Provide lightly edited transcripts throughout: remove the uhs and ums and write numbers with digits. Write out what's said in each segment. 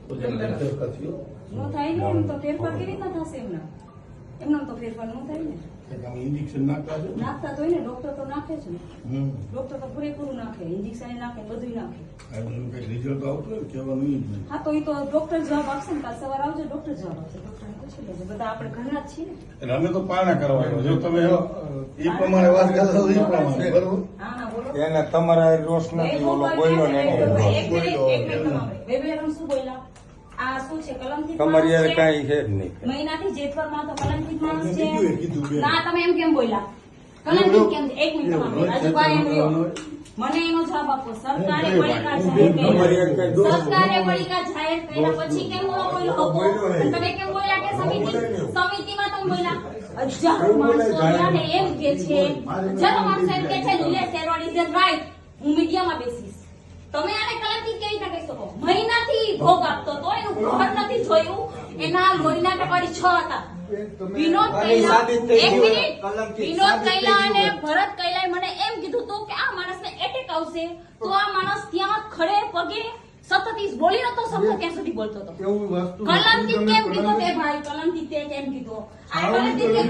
નો થાય ને એમ તો ફેરફાર કેવી રીતના થશે એમના તો ફેરફાર નો થાય ને ઇન્જેક્શન નાખતા તો હોય ને ડોક્ટર તો નાખે છે ને ડોક્ટર તો પૂરેપૂરું નાખે ઇન્જેક્શન નાખે બધું નાખે રિઝલ્ટ આવતું હોય કહેવાનું હા તો એ તો ડોક્ટર જવાબ આપશે ને કાલ સવારે આવજો ડોક્ટર જવાબ આપશે ડોક્ટરને પૂછી લેજો બધા આપણે ઘરના જ છીએ ને અમે તો પારણા કરવાનો જો તમે એ પ્રમાણે વાત કરો એ પ્રમાણે બરોબર હા બોલો એને તમારા રોષ નથી ઓલો બોલ્યો ને એક મિનિટ શું બોલ્યા આ શું છે કલમથી તમારી યાર કઈ છે જ નહીં મહિનાથી જેતવરમાં તો કલમથી માણસ છે ના તમે એમ કેમ બોલ્યા કલમથી કેમ એક મિનિટ રાજુભાઈ એમ કહ્યો મને એનો જવાબ આપો સરકારે પડીકા જાહેર કર્યા પછી કેમ બોલ્યો તમે કેમ બોલ્યા કે સમિતિમાં તમે બોલ્યા હજારો માણસો ને એમ કે છે હજારો માણસો એમ કે છે લીલે સ્ટેરોઇડ ઇઝ રાઈટ હું મીડિયામાં બેસીશ તમે આને કલમથી કેવી રીતે કહી શકો મહિનાથી ભોગ આપતો તો એનું ઘર નથી જોયું એના લોહીના ટકાવારી 6 હતા વિનોદ કૈલા એક મિનિટ વિનોદ કૈલા અને ભરત કૈલાએ મને એમ કીધું હતું કે આ માણસને એટેક આવશે તો આ માણસ ત્યાં ખડે પગે સતત બોલી નતો શકતો ત્યાં સુધી બોલતો હતો કલમથી કેમ કીધું તે ભાઈ કલમથી તે કેમ કીધું આ કલમથી એક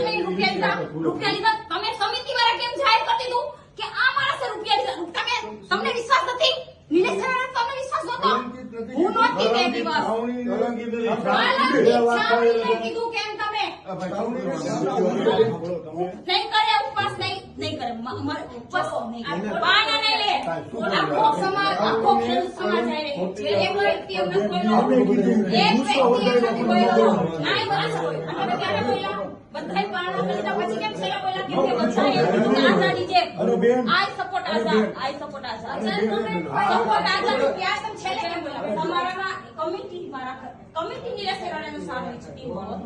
મિનિટ રૂપિયા લીધા તમે સમિતિ વાળા કેમ જાહેર કરી દીધું કે આ માણસે રૂપિયા લીધા તમને વિશ્વાસ નથી નિલેશ સરાને તમને વિશ્વાસ નતો હું નહોતી તે દિવસ કીધું કેમ તમે નહીં કરે ઉપવાસ નહીં કરે ઉપવાસ નહીં પાના નહીં લે આખો સમાજ આખો ખેડૂત સમાજ આવે છે એક વ્યક્તિ એમ નથી બોલ્યો નાઈ બસ તમે ક્યારે બોલ્યા બધાય પાણા કરી પછી કેમ છેલ્લા બોલ્યા કેમ કે બધાય આઝાદી છે આઈ સપોર્ટ આઝાદ સપોર્ટ આઝાદ ક્યાં તમે છેલ્લે કેમ બોલ્યા તમારામાં કમિટી નિલેશ સરાનો સાથ છૂટી હોય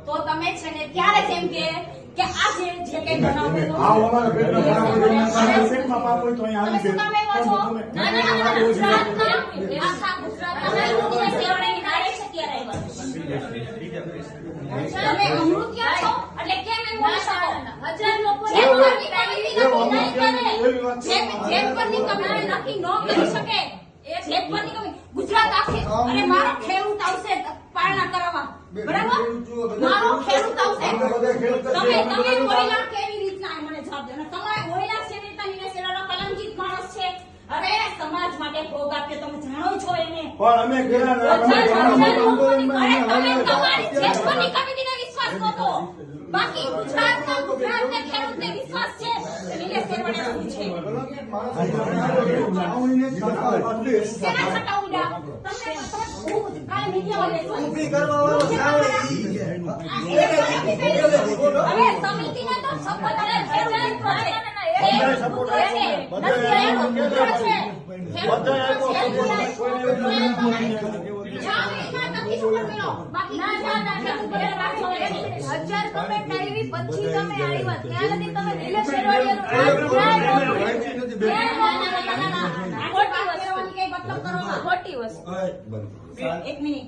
તો તમે છે ને ત્યારે જેમ કે આજે જે કઈ બનાવો આ અમારા પેટમાં પાપ હોય તો અહીં આવી તમે એવા છો ના ગુજરાતના આખા ગુજરાતના નિલેશ સરાની નારે છે ત્યારે આવ્યા તમે અમૃત્યા છો એટલે કેમ એમ બોલી શકો હજાર લોકો જેમ પરની કમિટી નક્કી ન કરી શકે જેમ પરની કમિટી ગુજરાત આખે અને મારો ખેડૂત આવશે પારણા કરાવવા બરાબર મારો ખેડૂત આવશે તમે બોલ્યા કેવી રીતના મને જવાબ દો તમારે બોલ્યા છે રીતના નિલેશ સરાનો કલંકિત માણસ છે અરે સમાજ માટે ભોગ આપ્યો તમે જાણો છો એને પણ અમે ગયા તમારી જેમ પરની કમિટીને વિશ્વાસ નતો બાકી ગુજરાતને ખેડૂતને વિશ્વાસ છે નિલેશ સરાને શું છે સેના સટાઉડા તમને કાલે મીડિયામાં ઊભી કરવા વાળો હવે સમિતિને તો સપોર્ટ કરે હજાર કમેન્ટ આવી પછી તમે આવ્યા ત્યાં લગી તમે નિલેશ સરાનો ખોટી વસ્તુ એક મિનિટ